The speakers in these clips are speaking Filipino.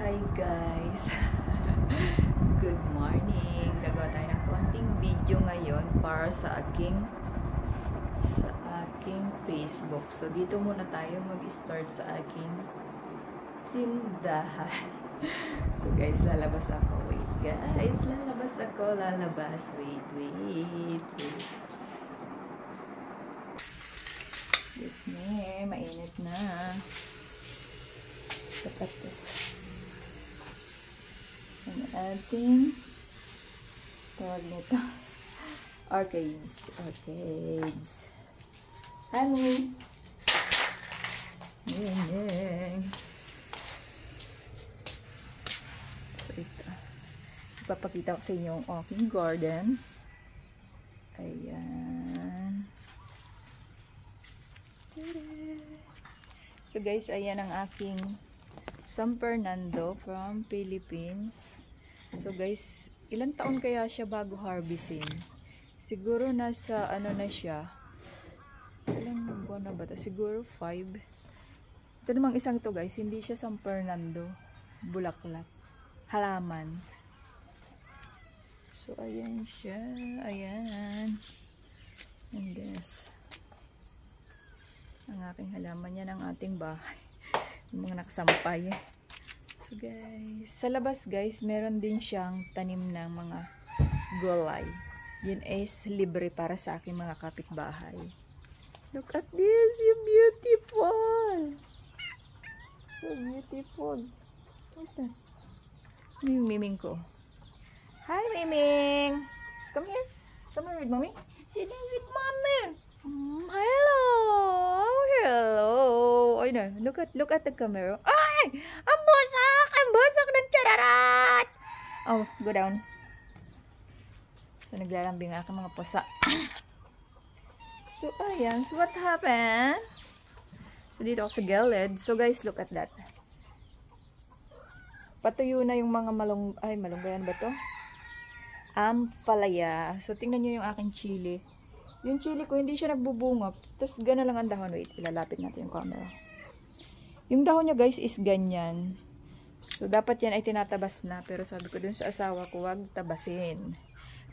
Hi guys! Good morning! Gagawa tayo ng konting video ngayon para sa aking Facebook. So dito muna tayo mag-start sa aking tindahan. So guys, lalabas ako. Wait guys, lalabas ako. Wait. Yes ne, mainit na. Dapat this. Ang ating tawag nito arcades. Honey Neng. So ito, ipapakita ko sa inyo ang aking garden. Ayan. So guys, ayan ang aking San Fernando from Philippines. So guys, ilang taon kaya siya bago harvesting? Siguro nasa ano na siya. Ilang buwan na ba ito? Siguro 5. Ito namang isang to guys, hindi siya San Fernando. Bulaklak. Halaman. So ayan siya. Ayan. And this. Ang aking halaman yan, ang ating bahay. Yung mga nakasampay. So guys, sa labas guys, meron din siyang tanim ng mga gulay. Yun is libre para sa aking mga kapitbahay. Look at this, you beautiful. So beautiful. What's that? Yung Miming ko. Hi Miming. Come here. Come here with mommy. Sit down with mommy. Hello. Oh no, look at the camera. Ay! Ang busak ng chararat. Oh, go down. So naglalambing ang aking mga pusa. So ayan, so what happened? So dito ako sa gilid. So guys, look at that. Patuyo na yung mga malunggayan ba to? Ampalaya. So tingnan nyo yung aking chili. Yung chili ko, hindi siya nagbubunga. Tapos gano'n lang ang dahon. Wait, ilalapit natin yung camera. Yung dahon niya guys is ganyan. So dapat yan ay tinatabas na. Pero sabi ko dun sa asawa ko, wag tabasin.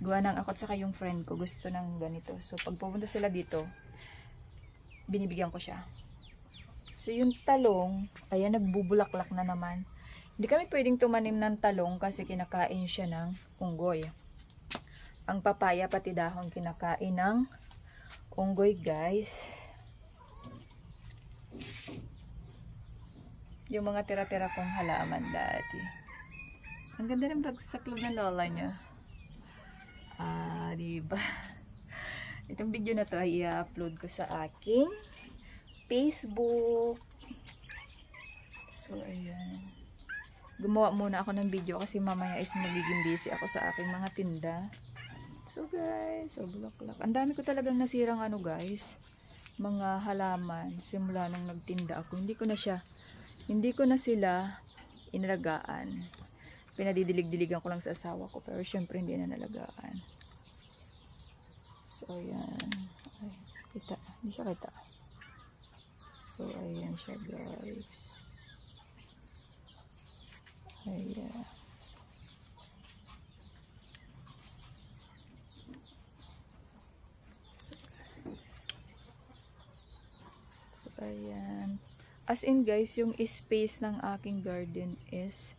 Gawa ng ako at saka yung friend ko gusto ng ganito. So pag pupunta sila dito, binibigyan ko siya. So yung talong, ayan, nagbubulaklak na naman. Hindi kami pwedeng tumanim ng talong kasi kinakain siya ng unggoy. Ang papaya pati dahon kinakain ng unggoy guys. Yung mga tira-tira kong halaman dati. Ang ganda ng bagsaklog ng lola niya. Diba? Itong video na to ay i-upload ko sa aking Facebook. So ayan. Gumawa muna ako ng video kasi mamaya is magiging busy ako sa aking mga tinda. So guys, so bulaklak. Ang dami ko talagang nasirang ano guys, mga halaman simula nung nagtinda ako. Hindi ko na sila inalagaan. Pinadidilig-diligan ko lang sa asawa ko, pero syempre hindi na nalagaan. So ayan. Ay, kita. Hindi siya kita. So ayan siya guys. Ayan. Ayan. As in guys, yung space ng aking garden is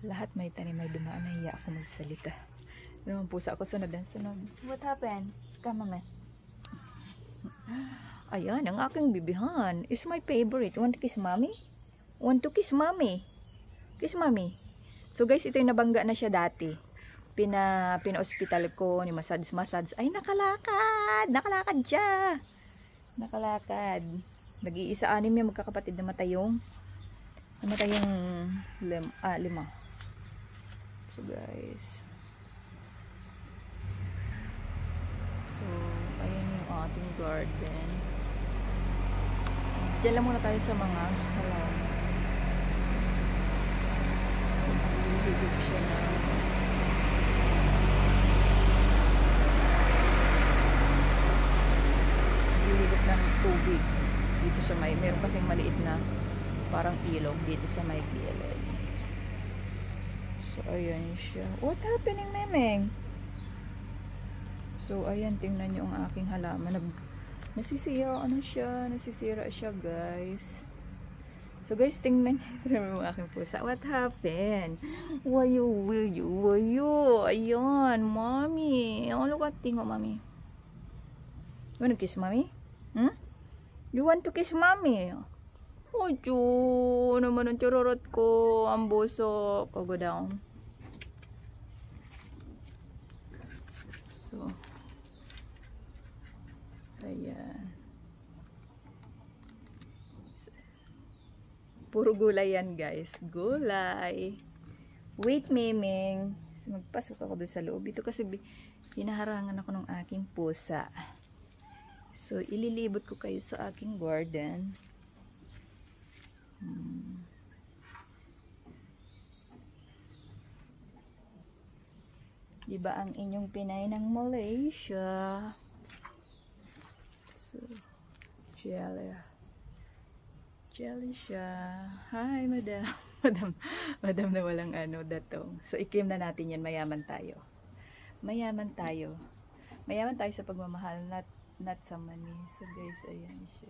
lahat may tanim, may dumaan. Nahiya ako magsalita. Naman pusa ako sunod. What happened? Come on. Ayan, ang aking bibihan is my favorite. Want to kiss mommy? Want to kiss mommy? Kiss mommy. So guys, ito yung nabangga na siya dati. Pina-hospital ko, ni massage. Ay, nakalakad siya. Nakalakad. Nag-iisa 6 yung magkakapatid, namatay yung 5. So guys. So, ayan yung ating garden. Diyan lang muna tayo sa mga halaman. So, nalilibig siya na. Nalilibig ng tubig. Dito sa may, meron kasing maliit na parang ilog dito sa may gilid. So, ayan siya. What happening, Memeng? So, ayan, tingnan nyo ang aking halaman. Nasisira siya, guys. So, guys, tingnan nyo ang aking pusa. What happened? Wayo. Ayan, mommy. Oh, look at tingo, mommy. You want to kiss mommy? You want to kiss mommy? Ojo, naman ang chururot ko. Ang busok. I'll go down. So, ayan. Puro gulay yan, guys. Gulay. Wait, Memeng. So, magpasok ako doon sa loob. Ito kasi hinaharangan ako ng aking pusa. So, ililibot ko kayo sa aking garden. Diba ang inyong Pinay ng Malaysia? So, jelly siya. Hi, madam. madam na walang datong. So, i-claim na natin yan. Mayaman tayo. Mayaman tayo sa pagmamahal. Not sa money. So, guys, ayan siya.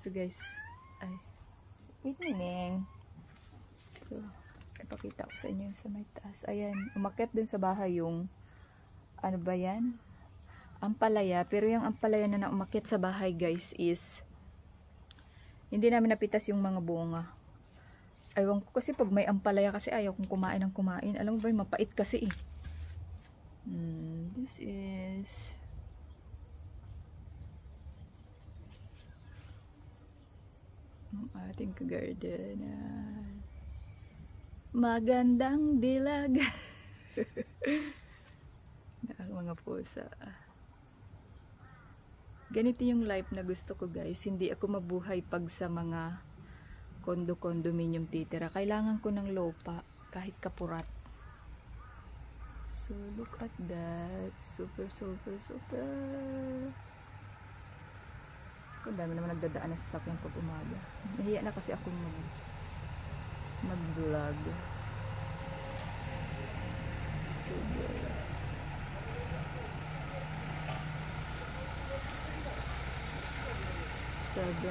So, guys, wait, Neneng. So, ipakita ko sa inyo sa may taas. Ayan, umakyat dun sa bahay yung, ano ba yan? Ampalaya. Pero yung ampalaya na umakyat sa bahay, guys, is, hindi namin napitas yung mga bunga. Aywan ko kasi pag may ampalaya kasi ayaw kong kumain ng kumain. Alam mo ba, mapait kasi eh. This is, ang ating garden. Magandang dilag. Mga pusa. Ganito yung life na gusto ko, guys. Hindi ako mabuhay pag sa mga condominium titira. Kailangan ko ng lupa kahit kapurat. So look at that. Super. Kung dami naman nagdadaan na sa sasakyan pag umaga. Nahiya na kasi ako mag-vlog. So guys, sabi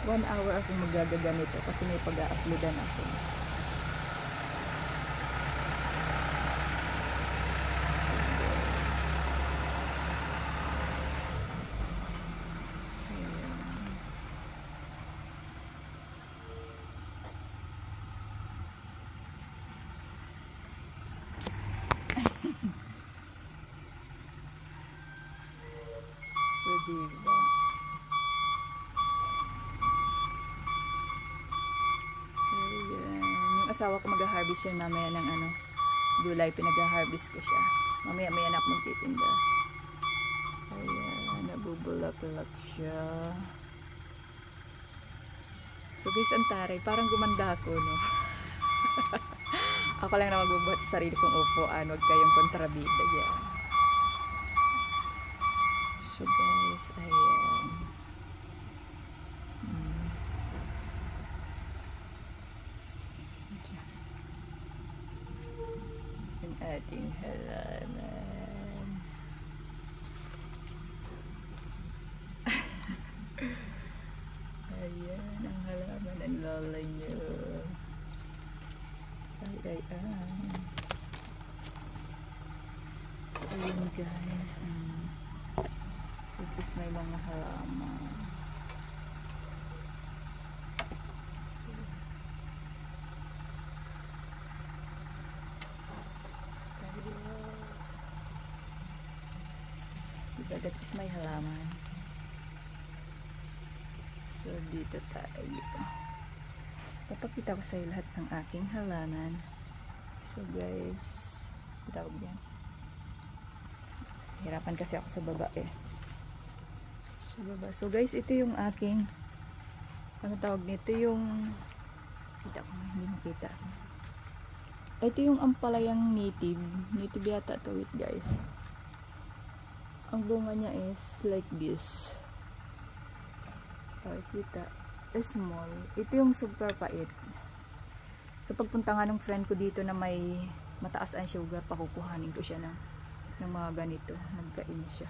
1 hour akong magagaganito kasi may pag-a-uploadan ako. Diba? Ayan. Yung asawa ko mag-harvest yan mamaya ng July. Pinag-harvest ko siya. Mamaya na ako magtitinda. Ayan. Nabubulak-lak siya. So guys, ang taray. Parang gumanda ako, no? Ako lang na magbubuhat sa sarili kong upuan. Huwag kayong kontrabida. Yan. So guys, ayan. Ang ating halaman. Ayan, ang halaman ng lola nyo. Ay. So ayan guys. Tapos may mga halaman. Diba, that is may halaman. So dito tayo. Papakita ko sa iyo lahat ng aking halaman. So guys, tawag yan. Hirapan kasi ako sa baba eh. So guys, ito yung aking tawag nito, yung kita ko, hindi makita. Ito yung ampalayang native yata to, wait guys. Ang bunga niya is like this. Oh, kita. Small. Ito yung super pait. So pagpunta nga ng friend ko dito na may mataas ang sugar, pakukuhanin ko siya ng mga ganito. Magkain siya.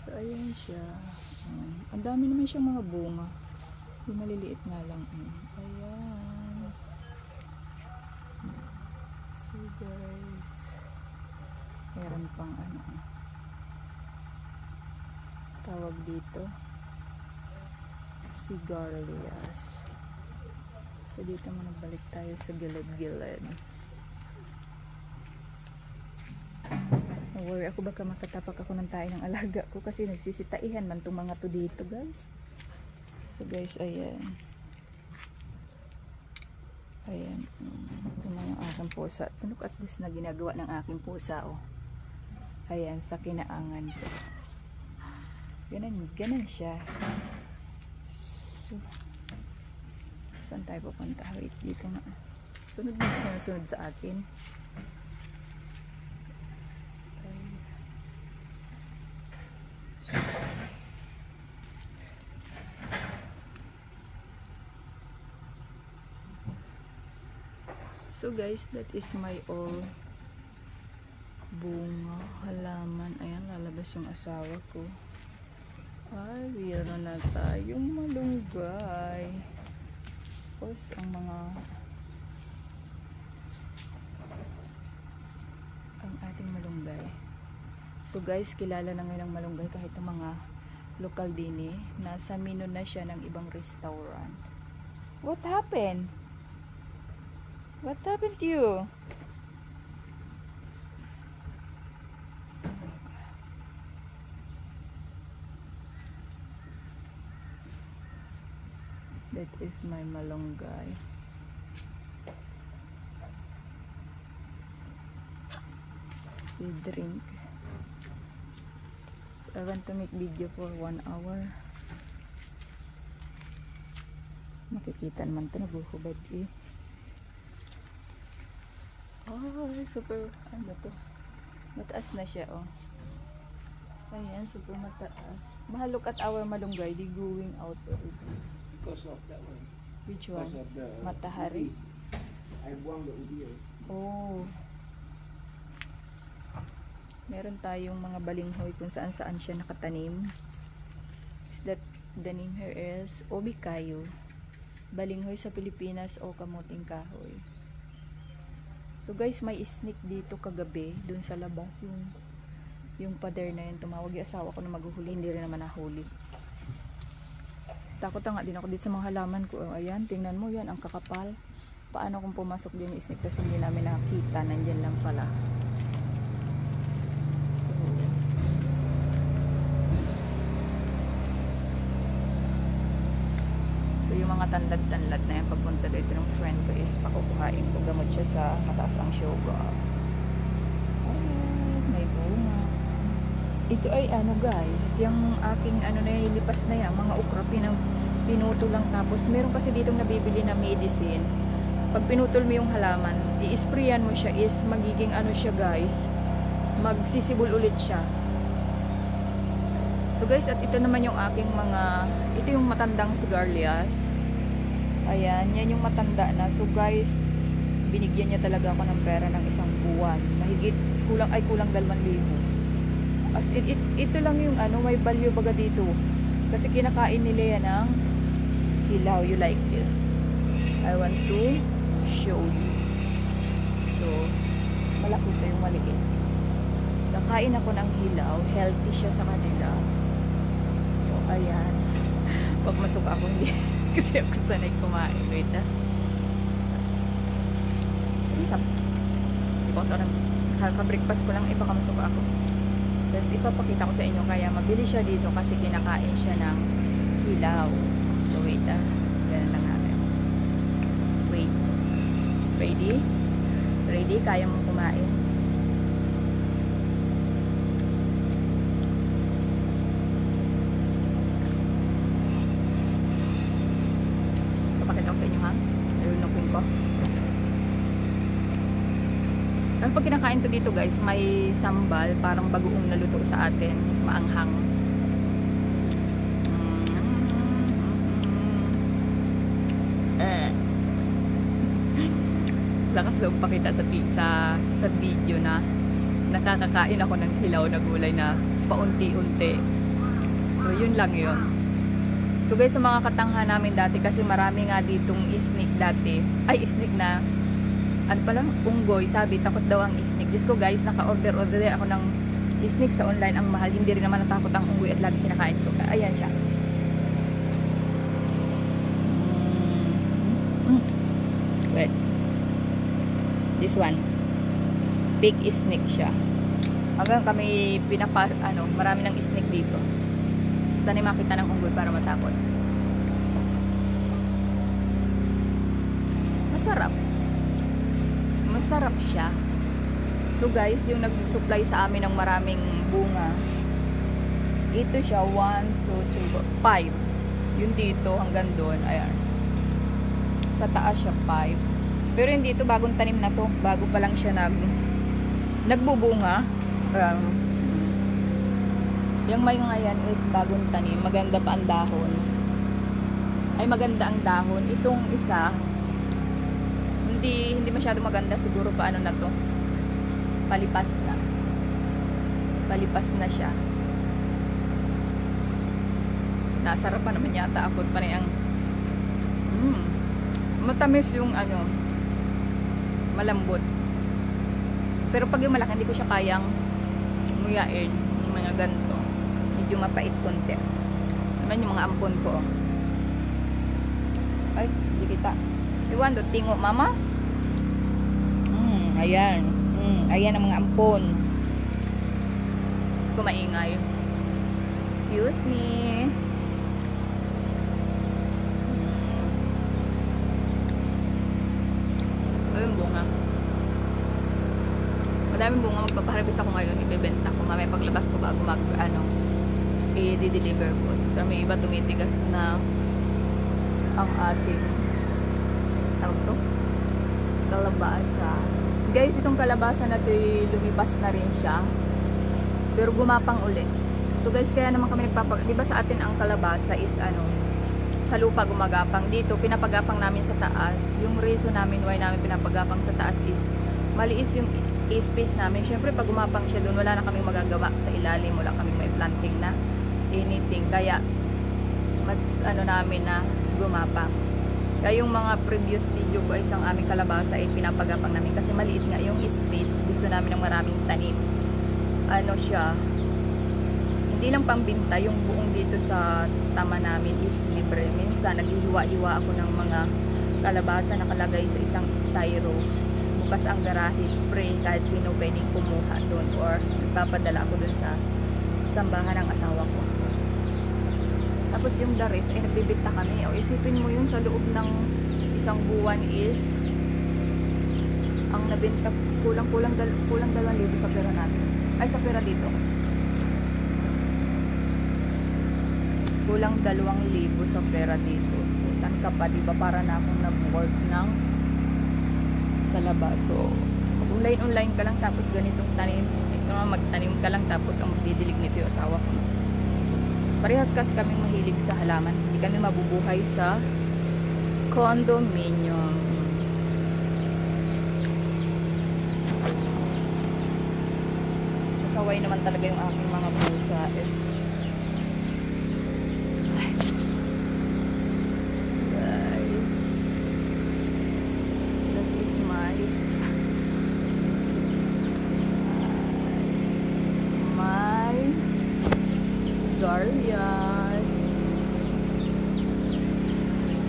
So ayan siya. Ang dami naman siyang mga bunga. Yung maliliit nga lang. Ayan. So guys, meron pang ano, tawag dito, sigarilyas. So dito muna balik tayo sa gilid-gilid. Don't worry ako, baka makatapak ako ng tayo ng alaga ko kasi nagsisitaihan man itong mga to dito guys. So guys, ayan. Ayan. Ito na yung aking pusa. Look at this na ginagawa ng aking pusa, oh. Ayan, sa kinaangan ko. Ganan siya. So, saan tayo pupunta? Wait, dito nga. Sunod sa akin. So guys, that is my all bunga, halaman. Ayan, lalabas yung asawa ko. Ay, meron na tayong malunggay. Tapos ang ating malunggay. So guys, kilala na ngayon ang malunggay kahit ang mga lokal din eh. Nasa menu na siya ng ibang restaurant. What happened? What happened to you? That is my malunggay. We drink. So, I want to make video for 1 hour. Makikita naman ito, nabuhubad eh. Oh, super, ano to? Mataas na siya, oh. Ayan, super mataas. Look at our malunggay, they going out already. Because of that one. Which one? Because of the Matahari? I buang the ubi. Oh. Meron tayong mga balinghoy kung saan siya nakatanim. Is that the name here is Obikayo. Balinghoy sa Pilipinas o kamuting kahoy. So guys, may snake dito kagabi dun sa labas, yung pader na yun. Tumawag yung asawa ko na maghuhuli, hindi rin naman nahuli. Takot nga din ako dito sa mga halaman ko. Ayan, tingnan mo yan, ang kakapal. Paano kung pumasok din yung snake kasi hindi namin nakita, nandyan lang pala. So yung mga tanlad-tanlad na yung pagpunta dito ng friend ko is pakukuhain ko, gamot siya sa mataas ang sugar. Ay, may bunga. Ito ay ano guys, yung aking ano na ilipas na yan, mga okra pinuto lang, tapos meron kasi ditong nabibili na medicine. Pag pinutol mo yung halaman, i-sprayan mo siya, is magiging ano siya guys, magsisibol ulit siya. So guys, at ito naman yung aking ito yung matandang sigarilyas. Ayan, yan yung matanda na. So guys, binigyan niya talaga ako ng pera ng 1 buwan. Mahigit, kulang 2,000. As in, ito lang yung ano, may value baga dito. Kasi kinakain nila yan ng hilaw. You like this? I want to show you. So, malaki ito yung maliit. Kakain ako ng hilaw. Healthy siya sa kanila. So, ayan. Pag masok ako, hindi. Kasi ako sanay kumain. Wait ah. Because kaka-breakfast ko lang, baka masok ako. Tapos ipapakita ko sa inyo, kaya mabili siya dito kasi kinakain siya ng hilaw. So wait ah, ganun lang natin. Wait. Ready? Ready? Kaya mo kumain? Ipapakita ko sa inyo ha? Nalunukin ko. Pag kinakain to dito guys, may sambal, parang bagoong naluto sa atin, maanghang. lakas loob pakita sa video na nakakakain ako ng hilaw na gulay na paunti-unti. So yun lang yun. So guys, sa mga katangha namin dati, kasi marami nga ditong isnik dati. Ay, isnik na, ano pala, unggoy. Sabi, takot daw ang isnik. Diyos ko guys, naka-order ako ng isnik sa online. Ang mahal, hindi rin naman natakot ang unggoy at lagi kinakain. So, ayan siya. Wait. This one. Big isnik siya. Hanggang kami marami ng isnik dito. Sana makita ng unggoy para matakot. Masarap siya. So guys, yung nag-supply sa amin ng maraming bunga, ito siya, 1, 2, 3, 4, 5. Yung dito hanggang doon, ayan. Sa taas siya 5. Pero hindi ito bagong tanim na to. Bago pa lang siya nagbubunga. Yung may ngayon is bagong tanim. Maganda pa ang dahon. Ay, maganda ang dahon. Itong isa, hindi masyado maganda. Siguro pa ano na to. Palipas na siya. Nasarap pa naman yata ako. Panay ang matamis yung malambot. Pero pag yung malaki, hindi ko siya kayang muyain. Yung mga ganito. Medyo mapait konti. Naman yung mga ampon ko. Ay, hindi kita. Iwan do, tingo, mama. Ayan. Ayan ang mga ampon. Gusto ko maingay. Excuse me. Ayun, bunga. Madaming bunga. Magpapaharvest ako ngayon. Ibebenta ko. Mamaya paglabas ko bago i-deliver ko. So, may iba tumitigas na ang ating kalabasa. Guys, itong kalabasa na ito lumipas na rin siya. Pero gumapang uli. So guys, kaya naman kami diba sa atin ang kalabasa is sa lupa gumagapang. Dito, pinapagapang namin sa taas. Yung reason namin why namin pinapagapang sa taas is maliis yung space namin. Syempre, pag gumapang siya doon, wala na kaming magagawa sa ilalim. Wala kaming may planting na anything. Kaya, mas namin na gumapang. Kaya yung mga previous video ko ay isang aming kalabasa ay pinapagapang namin. Kasi maliit nga yung space. Gusto namin ng maraming tanim. Siya, hindi lang pangbinta, yung buong dito sa tama namin is libre. Minsan, naghihiwa-hiwa ako ng mga kalabasa nakalagay sa isang styro. Bukas ang garahe, free, kahit sino pwedeng kumuha doon or nagpapadala ako doon sa sambahan ng asawa ko. Tapos yung the rest ay nagbibigta kami. O isipin mo yun, sa loob ng isang buwan is ang nabenta kulang 2,000 sa pera natin. Ay, sa pera dito. Kulang 2,000 sa pera dito. So, saan ka pa? Diba para na akong nag-work ng sa labas. So, online ka lang tapos ganitong tanim. Ito naman, magtanim ka lang tapos ang magdidilig nito yung asawa ko. Parehas kasi kaming mahilig sa halaman. Hindi kami mabubuhay sa condominium. Masaway naman talaga yung aking mga pusa. That is my sigarias.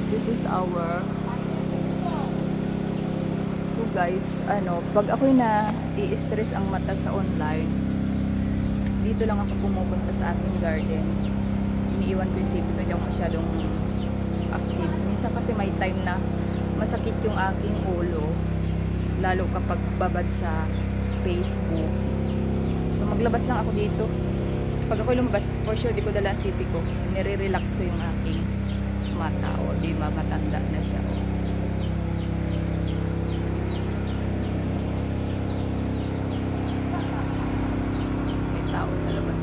This is our guys, pag ako'y i-stress ang mata sa online, dito lang ako pumupunta sa ating garden. Iniiwan ko yung sipin ko, hindi ako masyadong active. Minsan kasi may time na masakit yung aking ulo, lalo kapag babad sa Facebook. So maglabas lang ako dito. Pag ako'y lumabas, for sure di ko dala ang sipi ko. Nire-relax ko yung aking mata, o di matanda na siya. Sa labas.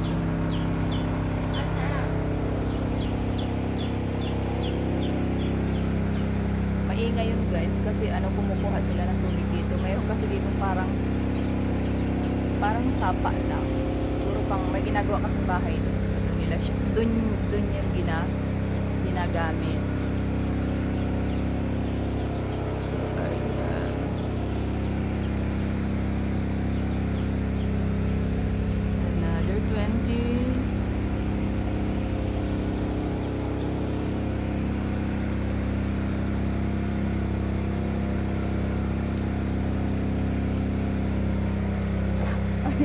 Maingay yun guys kasi kumukuha sila ng tubig dito. kasi dito parang sapa lang. Siguro pang may ginagawa kasing bahay doon. So, doon nila siya. Doon yung ginagamit. So, ayan. Another 20.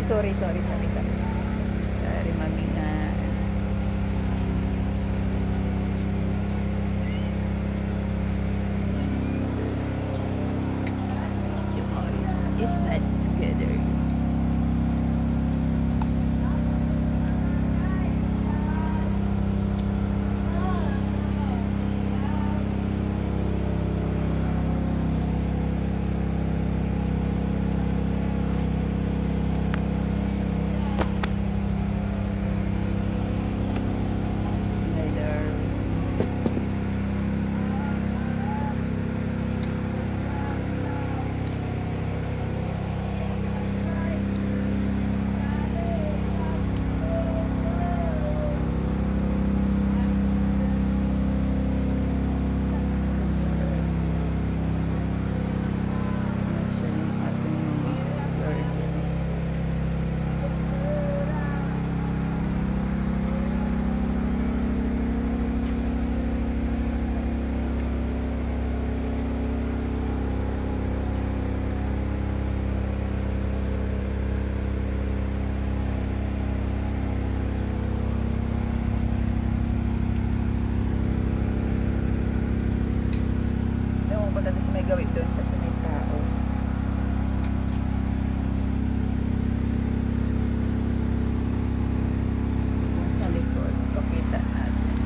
Sorry, sorry. Sorry, mami nga. It's not together. Gawin doon kasi may tao. Sa likod, pakita natin.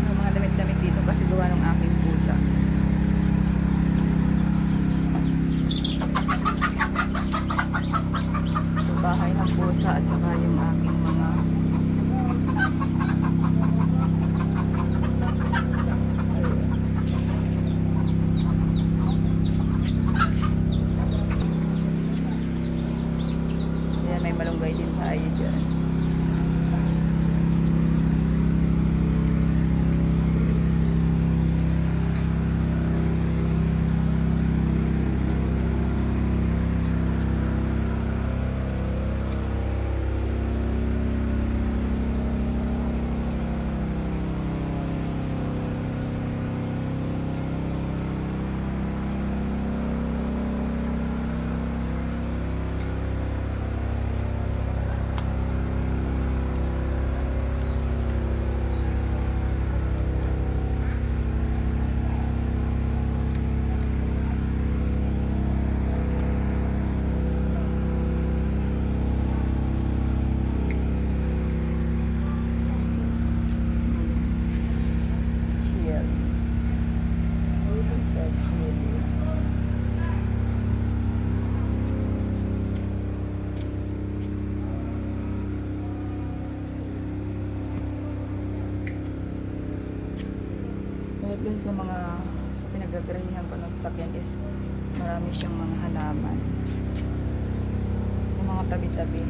Yung mga damit-damit dito kasi gawa ng aking pusa. Bahay ng pusa at saka yung aking mga ayan, may malunggay din tayo dyan. Dun sa pinagagarahihan ko ng sasakyan is marami siyang mga halaman sa mga tabi-tabi.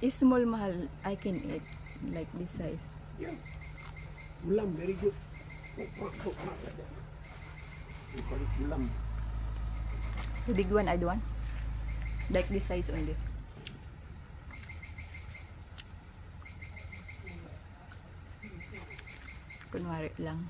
Is small mahal, I can eat like this size. Yeah. Ulam, very good. We call it ulam. The big one, I don't want. Like this size only. Kunwari lang.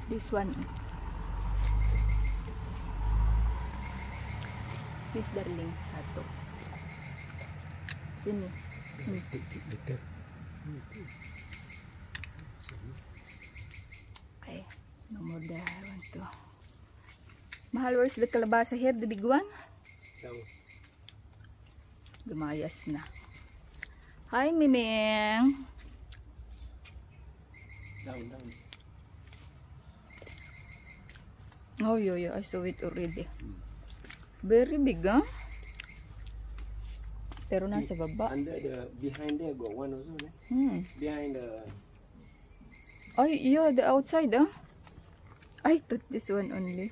This one. Sis darling, satu. Sini. Okay. No more there. I want to. Mahal, where's the kalabasa here? The big one? Down. Lumayas na. Hi, Mimeng. Down, down. Oh, yeah, I saw it already. Very big, huh? Pero nasa baba. Under the, behind there got one also, né? Behind the... Ay, yeah, the outside, huh? I thought this one only.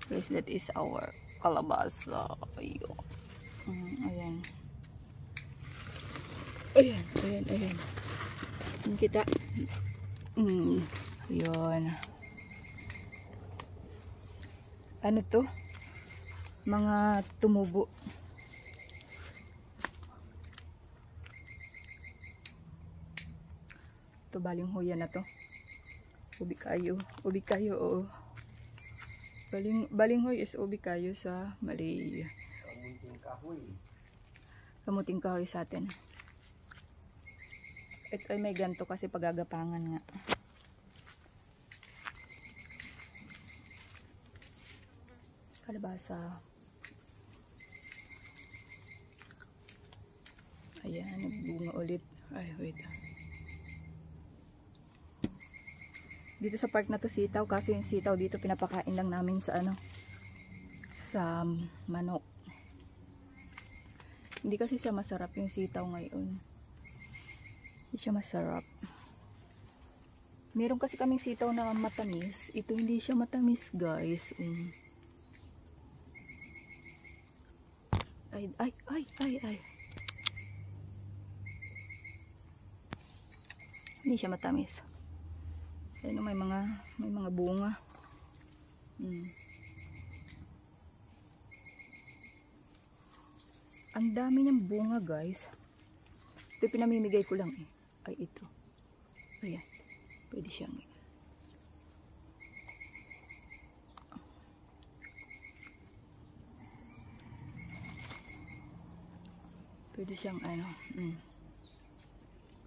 Guys, that is our kalabasa. Ayo. Ayan. Ayan, ayan, ayan. Ayan kita. Ayan. Ano to? Mga tumubo. Ito baling huya na to. Ubi kayo. Ubi kayo, oo. Balinghoy is ubi kayo sa Malay. Kamuting kahoy. Kamuting kahoy sa atin. Ito ay may ganto kasi pagagapangan nga. Kalabasa. Ayan, nagbunga ulit. Ay, wait. Dito sa park na to sitaw, kasi yung sitaw dito pinapakain lang namin sa ano, sa manok. Hindi kasi siya masarap yung sitaw ngayon. Hindi siya masarap. Meron kasi kaming sitaw na matamis. Ito hindi siya matamis, guys. Ay, ay, ay, ay, ay. Hindi siya matamis. Ayun, may mga bunga. Ang dami niyang bunga, guys. Ito pinamimigay ko lang eh. Ay, ito. Ayan. Pwede siyang ano.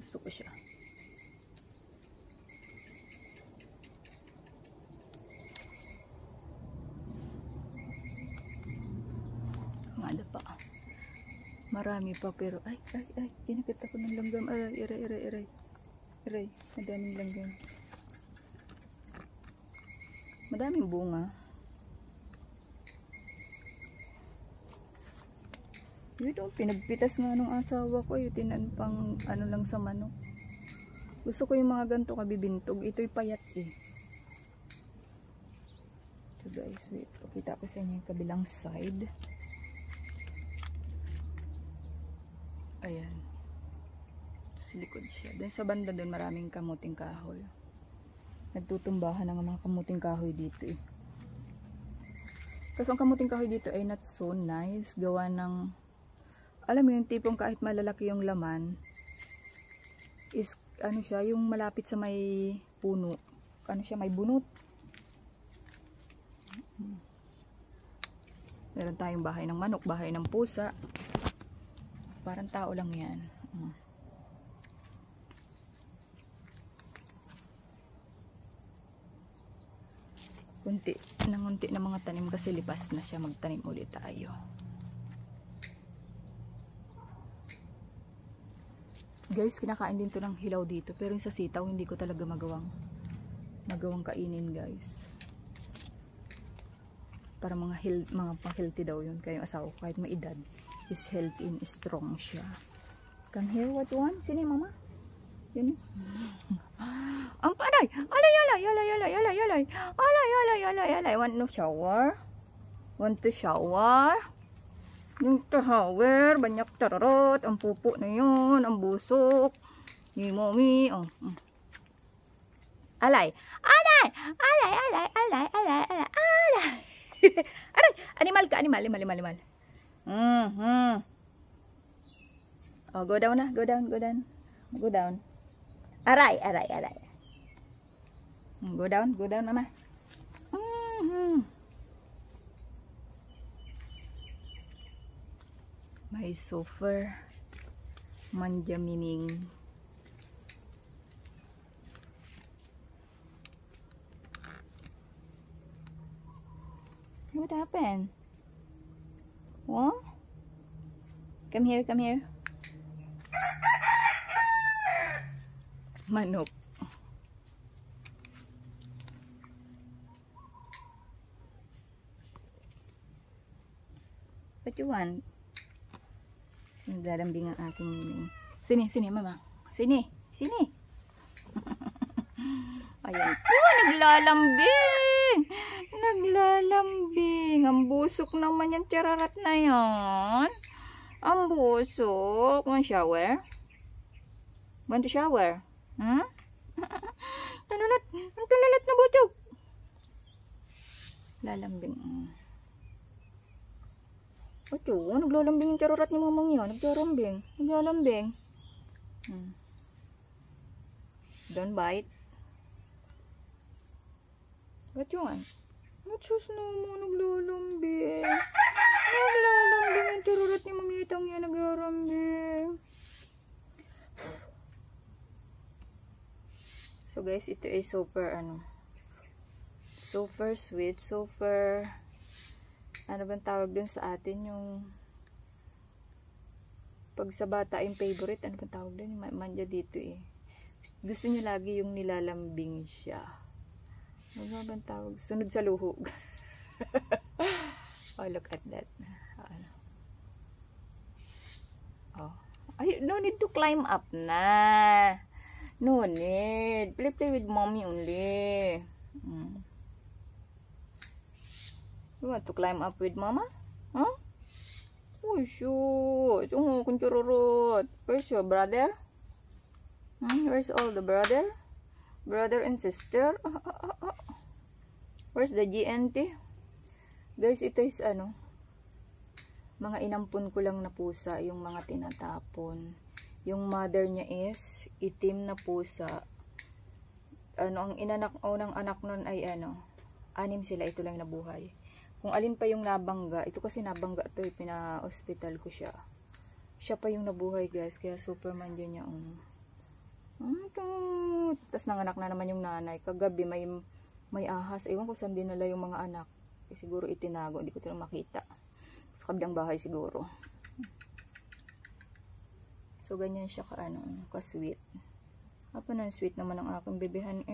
Gusto ko siya. Ada pa. Marami pa pero ay, kinakita ko ng langgam. Aray. Madaming langgam. Madaming bunga. Yun, pinagpitas nga nung asawa ko. Yung tinan pang ano lang sa manok. Gusto ko yung mga ganito kabibintog. Ito'y payat eh. So guys, wait. Pakita ko sa inyo yung kabilang side. Ayan. Sa likod siya. Doon sa banda doon maraming kamuting kahoy. Nagtutumbahan ng mga kamuting kahoy dito eh. Kasi ang kamuting kahoy dito ay not so nice. Gawa ng, alam mo yung tipong kahit malalaki yung laman, is ano siya, yung malapit sa may puno. Ano siya, may bunot. Meron tayong bahay ng manok, bahay ng pusa. Parang tao lang yan. Kunti na mga tanim kasi lipas na siya, magtanim ulit tayo. Guys, kinakain din to ng hilaw dito, pero yung sa sitaw hindi ko talaga magawang magawang kainin guys. Para mga pang-healthy daw yun. Kaya yung asawa ko kahit may edad is healthy and strong siya. Come here, what you want? Sino yung mama? Yun. Ang panay! Alay, alay, alay, alay, alay, alay. Alay, alay, alay, alay. Want no shower? Want to shower? Yung shower, banyak tararot. Ang pupo na yun. Ang busok. Ni mommy. Oh. Alay. Alay! Alay, alay, alay, alay, alay, alay. Aray! Animal ka, animal. Oh, go down na. Go down, go down. Go down. Aray, aray, aray. Go down, mama. May sofa. Manja mining. What happened? What? Come here, come here. Manok. What you want? Naglalambing ang aking mining. Sini, sini mama. Sini, sini. Ayan po, naglalambing. Naglalambing. Ang busok naman yung chararat na yan. Ang busok. Want shower? Want to shower? Hmm? Tulalat. Ang tulalat na busok. Lalambing. Ito, naglalambing yung chararat ni mamang yan. Naglalambing. Naglalambing. Don't bite. What you want? Matsus naman, naglalambing. Naglalambing yung chararat ni mamitang yan. Naglalambing. So guys, ito ay super super sweet, super ano bang tawag dun sa atin, yung pag sa bata yung favorite, ano bang tawag dun, manja dito eh. Gusto niya lagi yung nilalambing siya. Ano bang tawag? Sunod sa luhog. Oh, look at that. Oh. Ay, no need to climb up na. No need. Play with mommy only. You want to climb up with mama? Huh? Oh, shoot. Oh, kuntururut. Where's your brother? Where's all the brother? Brother and sister? Where's the GNT? Guys, ito is mga inampun ko lang na pusa. Yung mga tinatapon. Yung mother niya is itim na pusa. Ang unang anak nun ay 6 sila. Ito lang nabuhay. Kung alin pa yung nabangga, ito kasi nabangga to, pina-hospital ko siya. Siya pa yung nabuhay guys, kaya super manja niya. Tapos nanganak na naman yung nanay. Kagabi may ahas. Ewan ko saan dinala yung mga anak. Siguro itinago, hindi ko ito makita. Sa kabilang bahay siguro. So ganyan siya ka-sweet. Apa na sweet naman ang aking bebehan.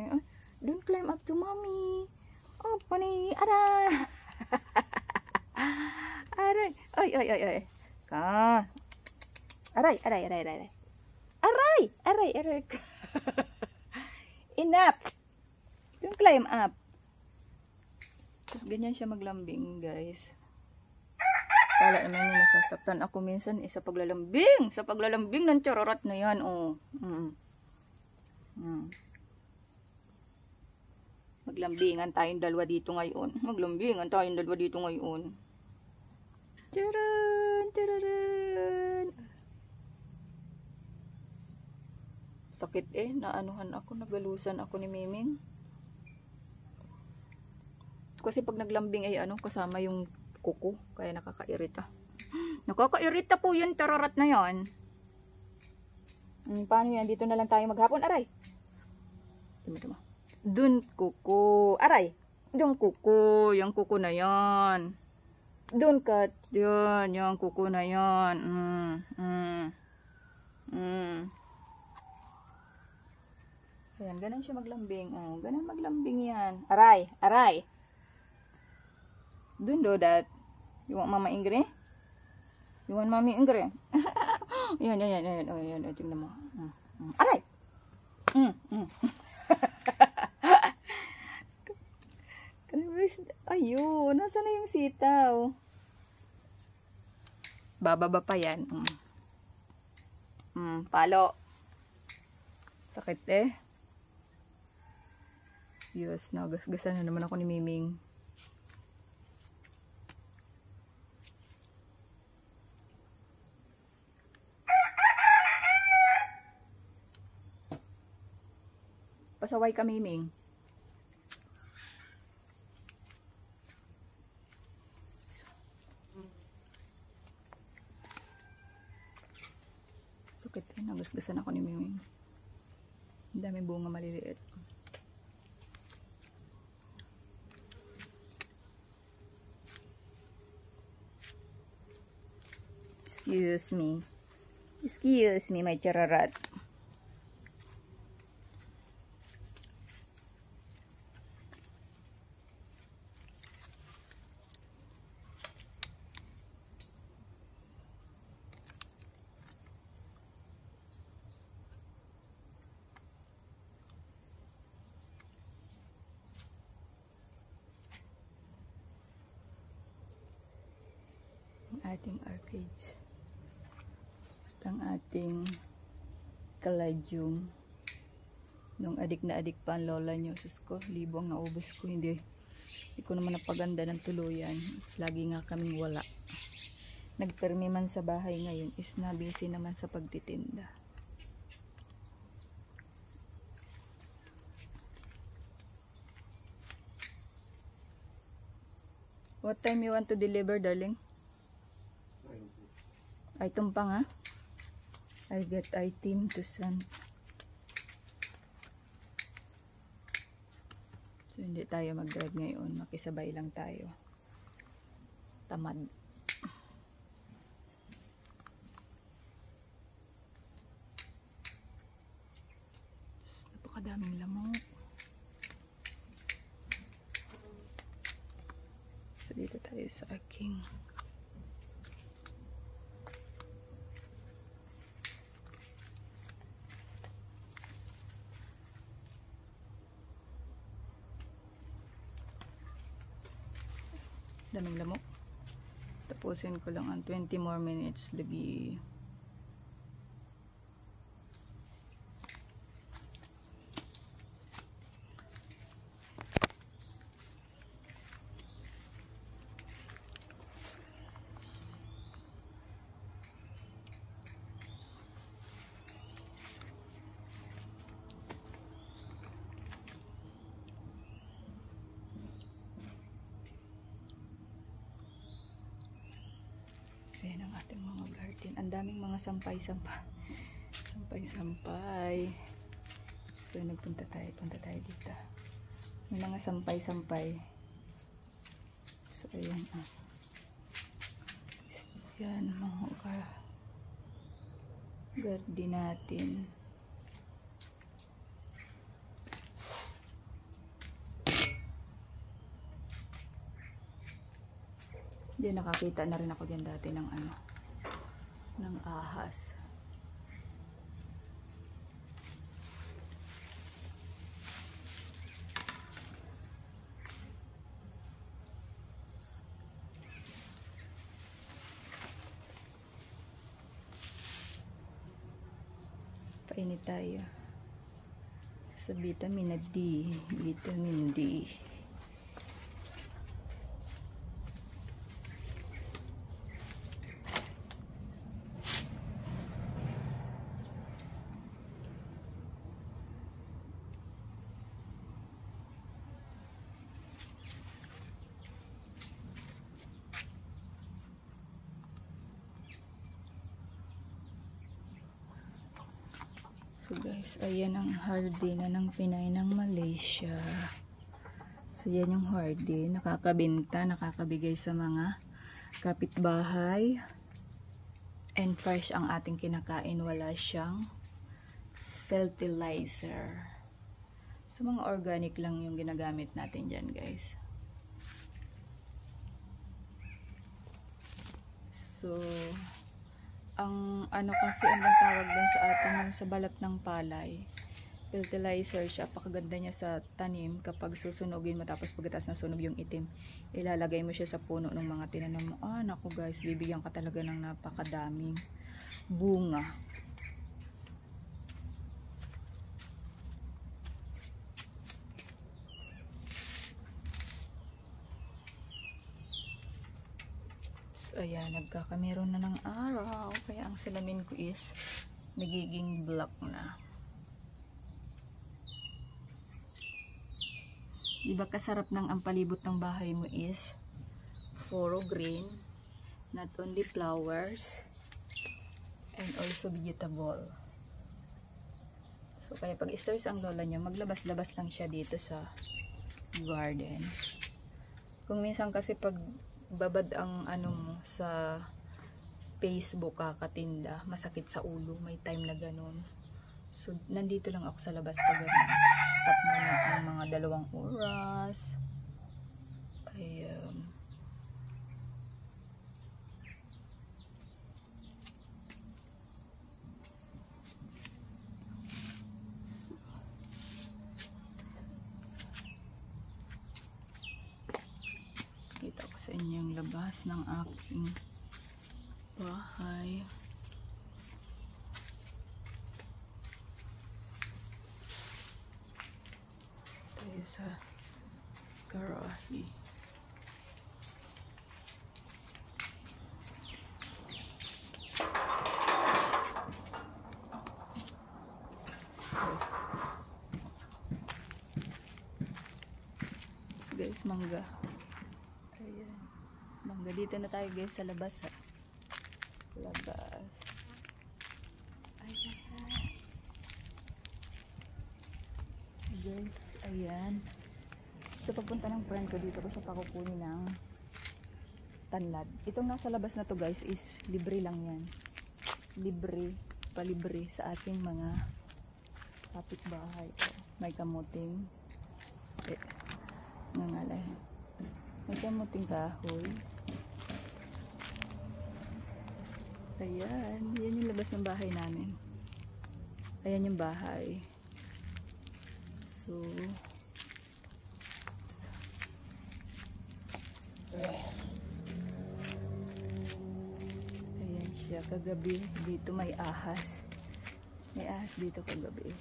Don't climb up to mommy. Oh, pani, ara. Aray. Ay, ay, ay, ay. Ka. Aray, aray, aray, aray. Aray, aray, aray. Enough. Don't climb up. Ganyan siya maglambing, guys. Kala naman niya nasasaktan ako minsan sa paglalambing. Sa paglalambing ng chararat na yan, oh. Maglambingan tayong dalawa dito ngayon. Maglambingan tayong dalawa dito ngayon. Charan! Charan! Sakit naanuhan ako, nagalusan ako ni Miming. Kasi pag naglambing ay kasama yung kuko, kaya nakakairita. Nakakairita po yun, tararat na yan. Paano yan? Dito na lang tayo maghapon, aray. Tama. Dun kuko. Aray. Dun kuko. Yung kuko na yan. Dun kat. Yan. Yung kuko na yan. Ayan, ganun siya maglambing. Oh, ganun maglambing yan. Aray, aray. Dun do that. You want mama ingre? You want mommy ingre? Yan. Oh, yan. Tingnan mo. Aray! Ayun, nasa na yung sitaw? Bababa pa yan. Palo. Sakit eh. Yes, nagasgasan na naman ako ni Miming. Pasaway ka, Miming. Sakit eh, nagasgasan ako ni Miming. Ang dami bunga maliliit. Excuse me, my chararat. Ating arcades. Ang ating kaladyum. Nung adik na adik pa ang lola nyo. Sus ko, libo ang naubos ko. Hindi ko naman napaganda ng tuluyan. Lagi nga kaming wala. Nagpermi man sa bahay ngayon is nabisi naman sa pagtitinda. What time you want to deliver, darling? Ay, tumpang ha? I get item to send. So, hindi tayo mag-drive ngayon. Makisabay lang tayo. Tamad. Napakadaming lamok. So, dito tayo sa aking daming lamok. Tapusin ko lang ang 20 more minutes lagi. Ayan ang ating mga garden. Ang daming mga sampay-sampay. Sampay-sampay. So, punta tayo dito. May mga sampay-sampay. So, ayan. Ayan, mga garden natin. Diyan nakakita na rin ako diyan dati ng ng ahas. Painit tayo sa vitamin D. Vitamin D. So guys, ayan ang hardy na ng Pinay ng Malaysia. So yan yung hardy, nakakabenta, nakakabigay sa mga kapitbahay. And fresh ang ating kinakain, wala siyang fertilizer. So, mga organic lang yung ginagamit natin dyan, guys. So, ang ano kasi ang tawag dun sa atin yung sa balat ng palay, fertilizer siya. Apakaganda niya sa tanim kapag susunugin mo, tapos pagkatapos na sunog yung itim, ilalagay mo siya sa puno ng mga tinanim mo. Naku guys, bibigyan ka talaga ng napakadaming bunga. Ayan, nagkakameron na ng araw, kaya ang salamin ko is nagiging black na. Diba kasarap ng ang palibot ng bahay mo is puro green, not only flowers and also vegetable. So kaya pag stress ang lola niya, maglabas-labas lang siya dito sa garden. Kung minsan kasi pag babad ang ano mo sa Facebook kakatinda, masakit sa ulo, may time na ganun. So nandito lang ako sa labas pag stop muna ang mga 2 oras. Ayan. Kita ko sa inyo yung labas ng aking bahay. Tayo sa garahe. So guys, mangga. Ayan. Mangga, dito na tayo guys sa labas ha. Labas. Ayan. Guys, ayan. So pagpunta ng friend ko, dito ko siya pakukunin ng tanlad. Itong nasa labas na to guys is libre lang yan. Libre, palibre sa ating mga kapitbahay. May kamuting nangalay. May kamuting kahoy. Ayan, yan yung labas ng bahay namin. Ayan yung bahay. So ayan siya, kagabi dito may ahas. May ahas dito kagabi.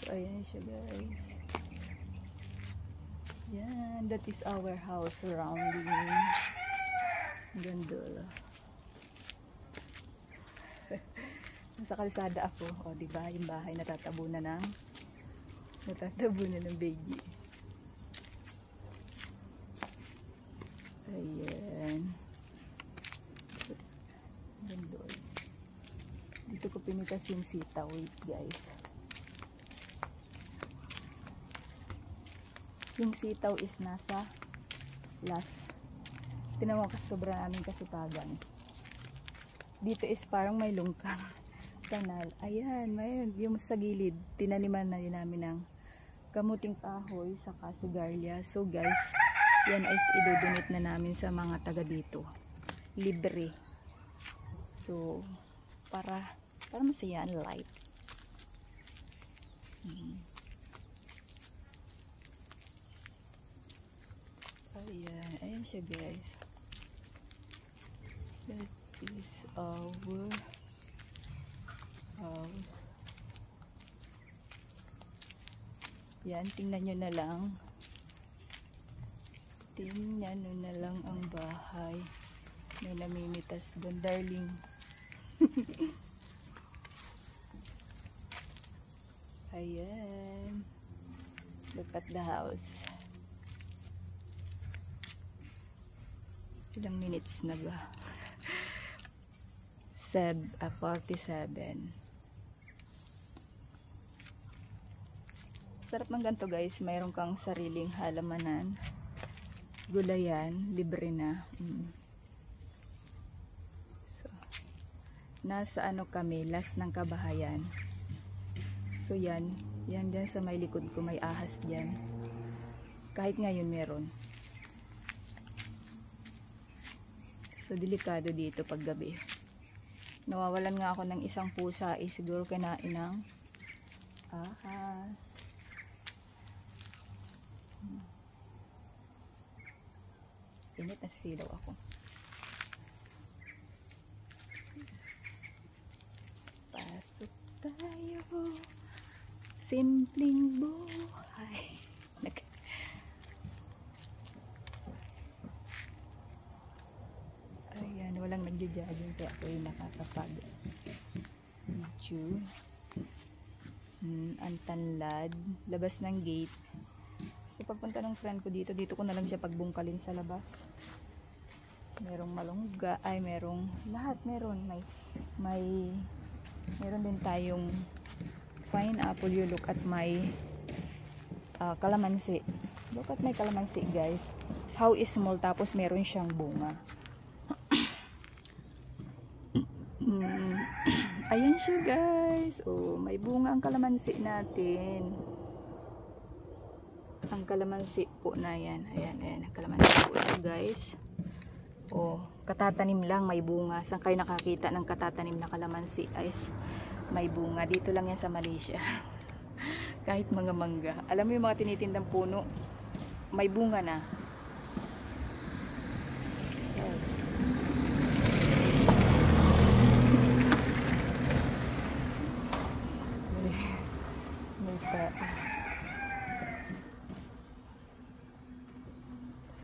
So ayan siya guys. Yan, that is our house surrounding. Ganda. Nasa kalsada ako. O diba, yung bahay natatabunan ng baby. Ayan. Ganda. Dito ko pinitas yung sitaw. Wait guys. Yung sitaw is nasa last. Tinawa kasi sobra namin kasipagan. Dito is parang may lungkang kanal. Ayan, may yung sa gilid. Tinaniman na din namin ng kamuting kahoy saka sigarlia. So guys, yan is idodonate na namin sa mga taga dito. Libre. So, para masaya ang life. Ayan, ayan siya guys. That is our house. Yan, tingnan nyo na lang. Tingnan nyo na lang ang bahay. May namimitas doon, darling. Ayan. Look at the house. Ilang minutes na ba? 47. Sarap ng ganito guys. Mayroon kang sariling halamanan. Gulayan. Libre na. So, nasa ano kami, last ng kabahayan. So yan dyan sa may likod ko, may ahas dyan. Kahit ngayon meron. So delikado dito pag gabi. Nawawalan nga ako ng isang pusa, siguro kinain ng ahas. Init, nasisilaw ako. Pasok tayo, simpleng buhay. Ayan, walang nagja-jogging kaya ako yung nakakapag video. Ang tanlad, labas ng gate. So pagpunta ng friend ko dito ko na lang siya pagbungkalin sa labas. Merong malunggay, ay merong lahat, meron din tayong pineapple. You look at my kalamansi. Look at my kalamansi, guys. How is small, tapos meron siyang bunga. Ayan siya, guys. Oh, may bunga ang kalamansi natin. Ang kalamansi po na yan. Ayan, ang kalamansi po ito, guys. Oh, katatanim lang, may bunga. Saan kayo nakakita ng katatanim na kalamansi? Guys, may bunga. Dito lang yan sa Malaysia. Kahit mga mangga. Alam mo yung mga tinitindang puno, may bunga na.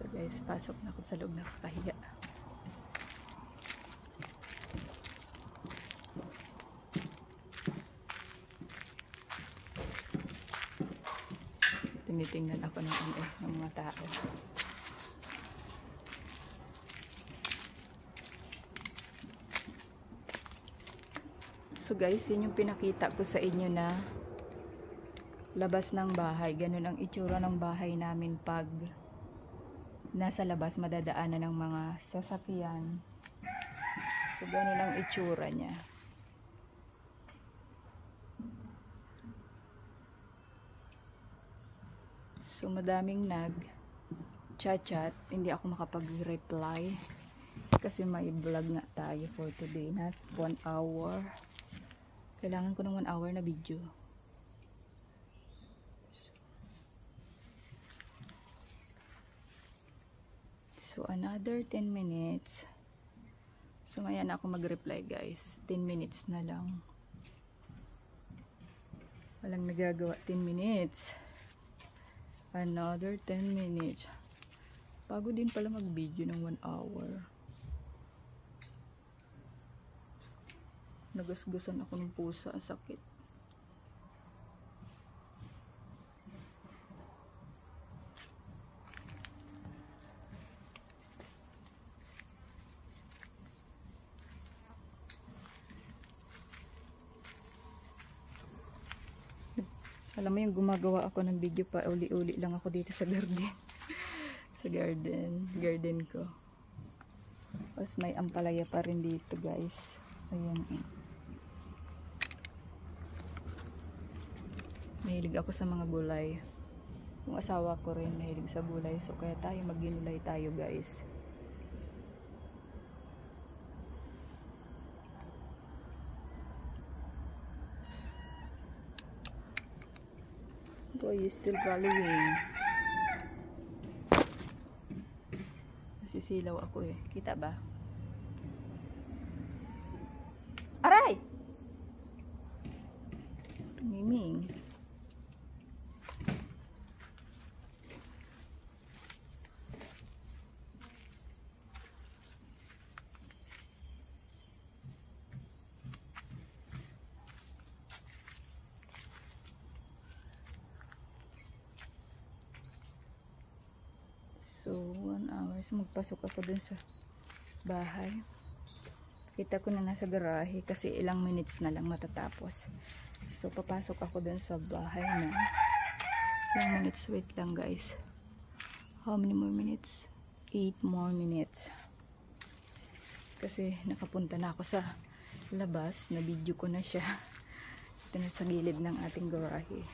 So guys, pasok na ako sa loob, nakakahiya. Tinitingnan ako ng mga tao. So guys, yun yung pinakita ko sa inyo na labas ng bahay. Ganun ang itsura ng bahay namin pag nasa labas, madadaanan ng mga sasakyan. So ganun ang itsura niya. So madaming nag-chat, hindi ako makapag-reply kasi may vlog nga tayo for today, not 1 hour. Kailangan ko ng 1 hour na video. So another 10 minutes. So maya na ako mag-reply, guys. 10 minutes na lang. Walang nagagawa. 10 minutes. Another 10 minutes. Pagod din pala mag-video ng 1 hour. Nagasgasan ako ng pusa. Sakit. Alam mo yung gumagawa ako ng video pa, uli-uli lang ako dito sa garden. Sa garden ko. Tapos may ampalaya pa rin dito, guys. Ayan. Mahilig ako sa mga gulay. Yung asawa ko rin mahilig sa gulay. So kaya tayo magginulay tayo, guys. Boy, you still following. Nasisilaw ako eh. Kita ba? Aray! Miming. So, 1 hour. So, magpasok ako dun sa bahay. Kita ko na nasa garahe kasi ilang minutes na lang matatapos. So, papasok ako dun sa bahay na. Ilang minutes. Wait lang, guys. How many more minutes? 8 more minutes. Kasi nakapunta na ako sa labas. Na video ko na siya. Ito na sa gilid ng ating garahe.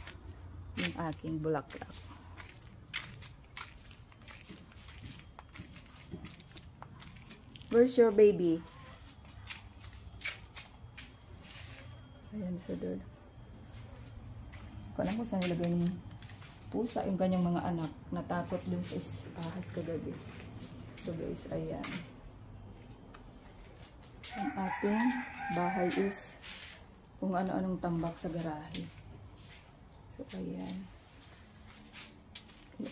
Yung aking bulaklak. Where's your baby? Ayan sa doon. Kung ko saan nilagay yung pusa, yung kanyang mga anak, natakot dun sa ahas kagabi. So guys, ayan. Ang ating bahay is kung ano-anong tambak sa garahe. So ayan.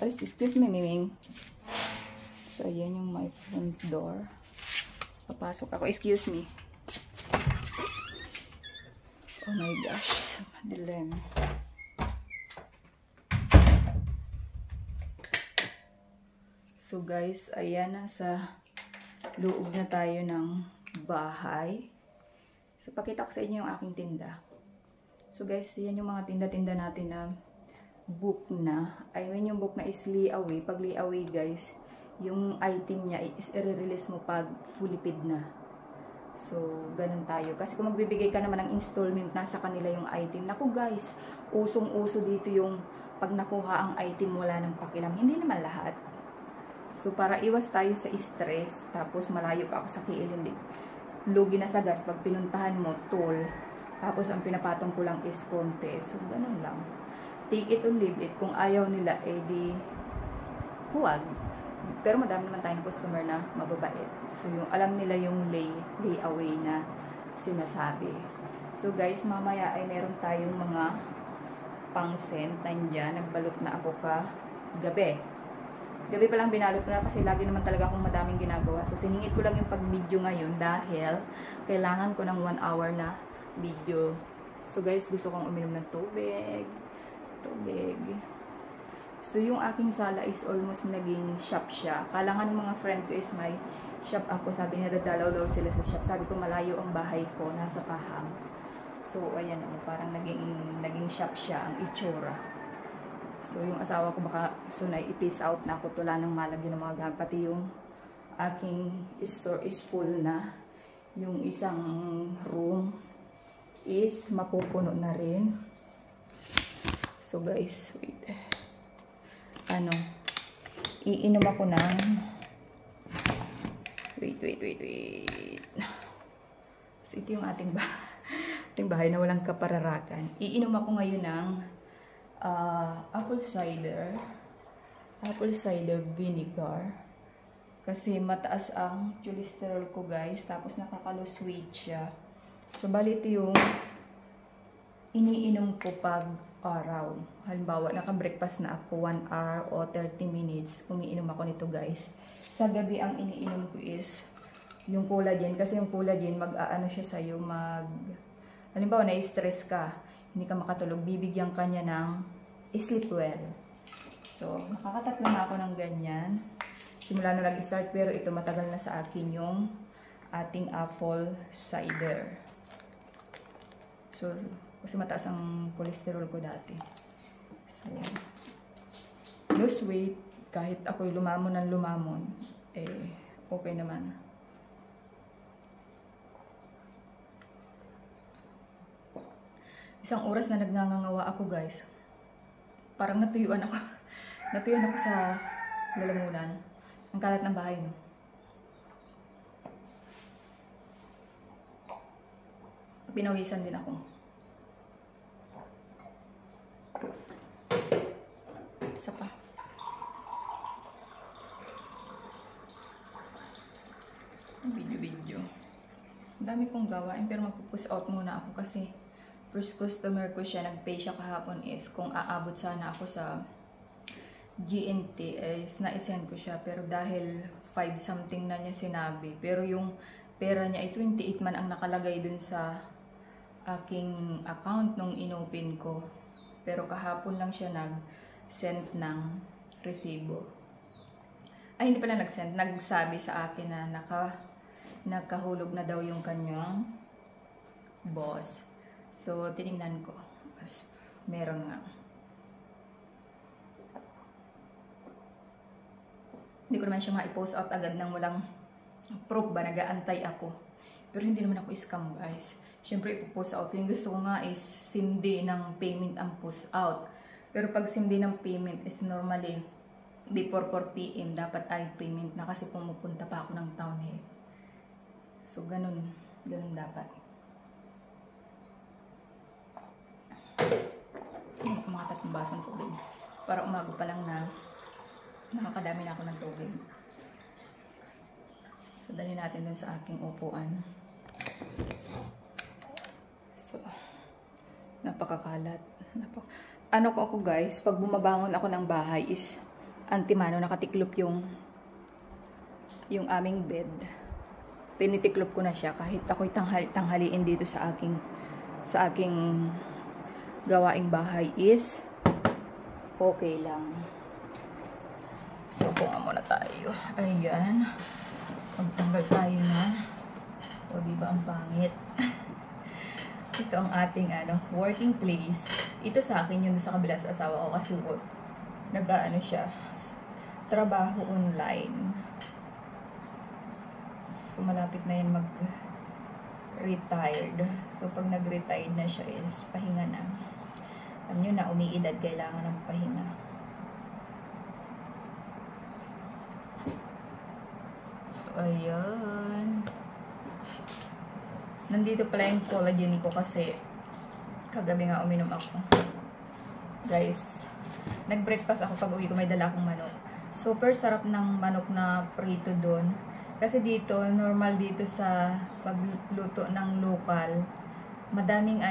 Excuse me, Miming. So ayan yung my front door. Papasok ako. Excuse me. Oh my gosh. Madilim. So guys, ayan, nasa loob na tayo ng bahay. So pakita ko sa inyo yung aking tinda. So guys, yan yung mga tinda-tinda natin na book na. I mean yung book na is layaway. Pag layaway guys, yung item niya is i-release mo pag fully paid na. So ganun tayo. Kasi kung magbibigay ka naman ng installment, nasa kanila yung item. Naku guys, usong-uso dito yung pag nakuha ang item wala ng pakialam. Hindi naman lahat. So, para iwas tayo sa stress, tapos malayo pa ako sa KL, hindi. Lugi na sa gas, pag pinuntahan mo, toll. Tapos, ang pinapatong ko lang is konti. So, ganun lang. Take it or leave it. Kung ayaw nila, di huwag. Pero madami naman tayong customer na mababait. So, yung alam nila yung layaway na sinasabi. So, guys, mamaya ay meron tayong mga pang-scent. Nandyan, nagbalot na ako gabi. Gabi pa lang binalot ko na kasi lagi naman talaga akong madaming ginagawa. So, siningit ko lang yung pag-video ngayon dahil kailangan ko ng 1 hour na video. So, guys, gusto kong uminom ng tubig. So, yung aking sala is almost naging shop siya. Kala nga ng mga friend ko is may shop ako. Sabi nila, dalaw sila sa shop. Sabi ko, malayo ang bahay ko. Nasa Pahang. So, ayan o. Parang naging shop siya ang itsura. So, yung asawa ko baka soon ay i-peace out na ako. Wala nang malagyan ng mga gamit. Pati yung aking store is full na. Yung isang room is mapupuno na rin. So, guys, wait. Iinom ako ng wait. So, ito yung ating bahay na walang kapararakan. Iinom ako ngayon ng apple cider vinegar kasi mataas ang cholesterol ko guys, tapos nakaka-lose weight siya. So bali ito yung iniinom ko pag araw. Halimbawa naka-breakfast na ako 1 hour o 30 minutes, umiinom ako nito guys. Sa gabi ang iniinom ko is yung collagen, kasi yung collagen mag-aano siya sa'yo, halimbawa na-stress ka, hindi ka makatulog, bibigyan ka niya ng sleep well. So, nakakatatlo na ako ng ganyan. Simula na nag-start, pero ito matagal na sa akin yung ating apple cider. So, kasi mataas ang cholesterol ko dati. So, lose weight, kahit ako'y lumamon ng lumamon, okay naman. Isang oras na nagngangawa ako guys. Parang natuyuan ako. Natuyuan ako sa lalamunan. Ang kalat ng bahay, no? Pinawisan din ako. Isa pa. Video. Ang dami kong gawain pero magpo-push out muna ako kasi first customer ko siya, nag-pay siya kahapon is kung aabot sana ako sa GNT is na-send ko siya, pero dahil 5 something na niya sinabi, pero yung pera niya ay 28 man ang nakalagay dun sa aking account nung inopen ko, pero kahapon lang siya nag-send ng resibo. Ay, hindi pala nag-send, nagsabi sa akin na nakahulog na daw yung kanyang boss. So, tinignan ko. Meron nga. Hindi ko naman siya ma-post out agad nang walang proof ba, nag-aantay ako. Pero hindi naman ako scam guys. syempre ipo-post out. Yung gusto ko nga is same day ng payment ang post out. Pero pag same day ng payment is normally before 4 PM dapat ay payment na kasi pumupunta pa ako ng town eh. So ganun dapat. Mga 3 basong tubig. Para umaga pa lang na nakakadami na ako ng tubig. So dali natin dun sa aking upuan. So, napakakalat. Ano ko ako guys, pag bumabangon ako ng bahay is antimano, nakatiklop yung aming bed. Tinitiklop ko na siya kahit ako'y tanghaliin dito sa aking gawaing bahay is okay lang. So, punga muna tayo. Ayan. Magtanggal tayo na. O, diba ang pangit? Ito ang ating working place. Ito sa akin yun sa kabila sa asawa ko kasi nag-ano siya, trabaho online. So malapit na yan mag-retired. So pag nag-retired na siya is pahinga na. Alam nyo na, umiidad, kailangan ng pahinga. So ayan. Nandito pala yung collagen ko kasi kagabi nga uminom ako. Guys, nag-breakfast ako pag uwi ko, may dala akong manok. Super sarap ng manok na prito doon. Kasi dito, normal dito sa pagluto ng local, madaming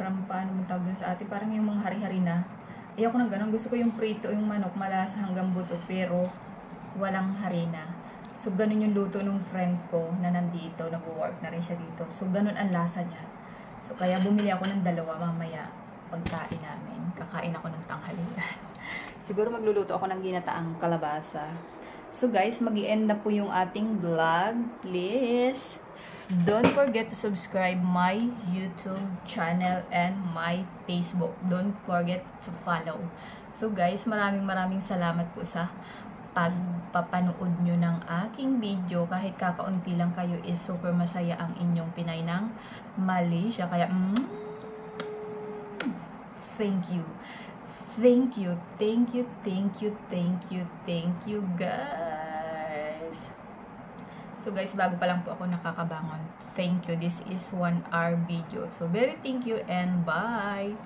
rampa, tawag doon sa atin, parang yung mga hari-hari na. Ayoko ng ganun, gusto ko yung prito, yung manok, malasa hanggang buto, pero walang harina. So, ganun yung luto ng friend ko na nandito, nag-work na rin siya dito. So, ganun ang lasa niya. So, kaya bumili ako ng 2 mamaya pagkain namin. Kakain ako ng tanghalian. Siguro magluluto ako ng ginataang kalabasa. So, guys, mag-i-end na po yung ating vlog. Please, don't forget to subscribe my YouTube channel and my Facebook. Don't forget to follow. So, guys, maraming salamat po sa pagpapanood nyo ng aking video. Kahit kakaunti lang kayo is super masaya ang inyong Pinay ng Malaysia. Kaya, thank you. Thank you, thank you, thank you, thank you, thank you, guys. So, guys, bago pa lang po ako nakakabangon. Thank you. This is 1 hour video. So, very thank you and bye.